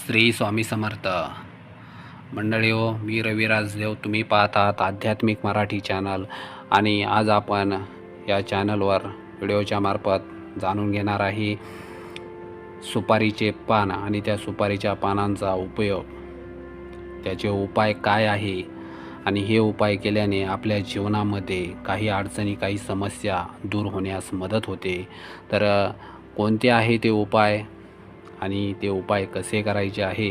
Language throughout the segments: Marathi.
श्री स्वामी समर्थ मंडळी हो, मी रविराज देव. तुम्ही पाहत आहात आध्यात्मिक मराठी चॅनल. आणि आज आपण या चॅनलवर व्हिडिओच्या मार्फत जाणून घेणार आहे सुपारीचे पान आणि त्या सुपारीच्या पानांचा उपयोग, त्याचे उपाय काय आहे आणि हे उपाय केल्याने आपल्या जीवनामध्ये काही अडचणी, काही समस्या दूर होण्यास मदत होते. तर कोणते आहे ते उपाय आणि ते उपाय कसे करायचे आहे,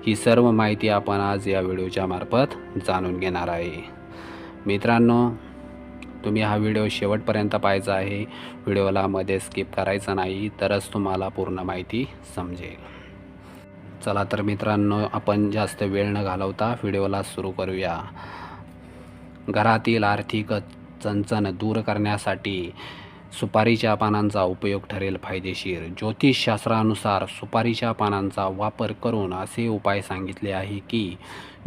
ही सर्व माहिती आपण आज या व्हिडिओच्या मार्फत जाणून घेणार आहे. मित्रांनो, तुम्ही हा व्हिडिओ शेवटपर्यंत पाहायचा आहे. व्हिडिओला मध्ये स्किप करायचा नाही, तरच तुम्हाला पूर्ण माहिती समजेल. चला तर मित्रांनो, आपण जास्त वेळ न घालवता व्हिडिओला सुरू करूया. घरातील आर्थिक चणचण दूर करण्यासाठी सुपारीच्या पानांचा उपयोग ठरेल फायदेशीर. ज्योतिषशास्त्रानुसार सुपारीच्या पानांचा वापर करून असे उपाय सांगितले आहे की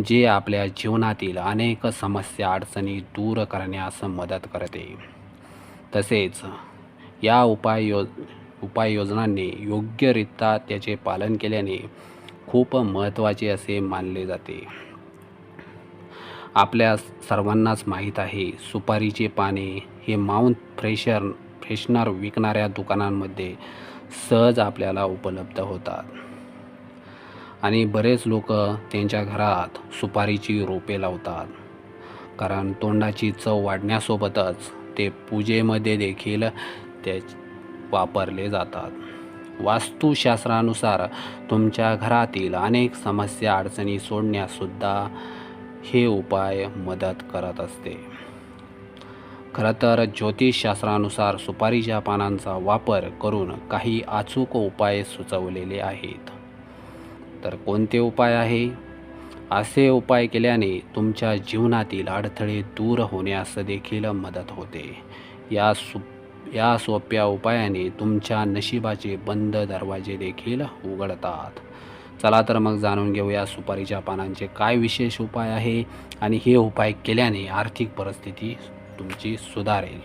जे आपल्या जीवनातील अनेक समस्या, अडचणी दूर करण्यास मदत करते. तसेच या उपाययोजनांनी योग्यरित्या त्याचे पालन केल्याने खूप महत्त्वाचे असे मानले जाते. आपल्या सर्वांनाच माहीत आहे, सुपारीचे पाने हे माउथ फ्रेशनर विकणाऱ्या दुकानांमध्ये सहज आपल्याला उपलब्ध होतात. आणि बरेच लोक त्यांच्या घरात सुपारीची रोपे लावतात, कारण तोंडाची चव वाढण्यासोबतच ते पूजेमध्ये देखील ते वापरले जातात. वास्तुशास्त्रानुसार तुमच्या घरातील अनेक समस्या, अडचणी सोडण्यासुद्धा हे उपाय मदत करत असते. खरं तर ज्योतिषशास्त्रानुसार सुपारीच्या पानांचा वापर करून काही अचूक उपाय सुचवलेले आहेत. तर कोणते उपाय आहे? असे उपाय केल्याने तुमच्या जीवनातील अडथळे दूर होण्यास देखील मदत होते. या सोप्या उपायाने तुमच्या नशिबाचे बंद दरवाजे देखील उघडतात. चला तर मग जाणून घेऊया सुपारीच्या पानांचे काय विशेष उपाय आहे आणि हे उपाय केल्याने आर्थिक परिस्थिती तुमची सुधारेल.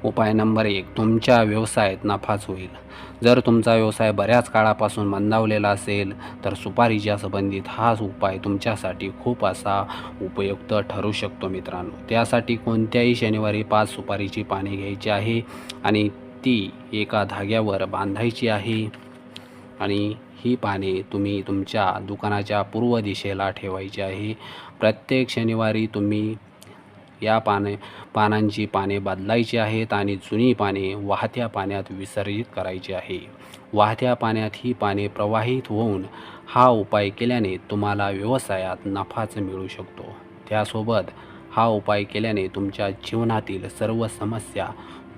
उपाय नंबर 1, तुमच्या व्यवसायात नफाच होईल. जर तुमचा व्यवसाय बऱ्याच काळापासून मंदावलेला असेल तर सुपारीच्या संबंधित हा उपाय तुमच्यासाठी खूप असा उपयुक्त ठरू शकतो. मित्रांनो, त्यासाठी कोणत्याही शनिवारी 5 सुपारीची पाने घ्यायची आहे आणि ती एका धाग्यावर बांधायची आहे. आणि ही पाने तुम्ही तुमच्या दुकानाच्या पूर्व दिशेला ठेवायची आहे. प्रत्येक शनिवारी तुम्ही या पानांची पाने बदलायची आहेत आणि जुनी पाने वाहत्या पाण्यात विसर्जित करायची आहे. वाहत्या पाण्यात ही पाने प्रवाहित होऊन हा उपाय केल्याने तुम्हाला व्यवसायात नफाच मिळू शकतो. त्यासोबत हा उपाय केल्याने तुमच्या जीवनातील सर्व समस्या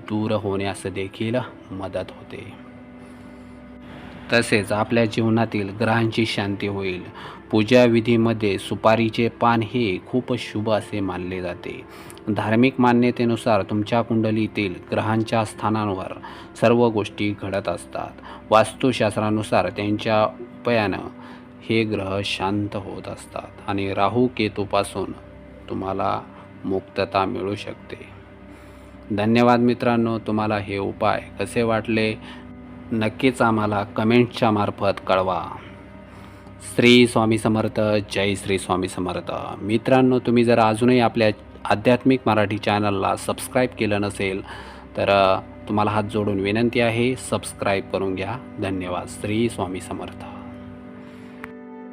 दूर होण्यास देखील मदत होते. तसेच आपल्या जीवनातील ग्रहांची शांती होईल. पूजाविधीमध्ये सुपारीचे पान हे खूप शुभ असे मानले जाते. धार्मिक मान्यतेनुसार तुमच्या कुंडलीतील ग्रहांच्या स्थानांवर सर्व गोष्टी घडत असतात. वास्तुशास्त्रानुसार त्यांच्या उपायानं हे ग्रह शांत होत असतात आणि राहू केतूपासून तुम्हाला मुक्तता मिळू शकते. धन्यवाद मित्रांनो. तुम्हाला हे उपाय कसे वाटले नक्कीच आम्हाला कमेंटच्या मार्फत कळवा. श्री स्वामी समर्थ. जय श्री स्वामी समर्थ. मित्रांनो, तुम्ही जर अजूनही आपल्या आध्यात्मिक मराठी चॅनलला सबस्क्राईब केलं नसेल तर तुम्हाला हात जोडून विनंती आहे, सबस्क्राईब करून घ्या. धन्यवाद. श्री स्वामी समर्थ.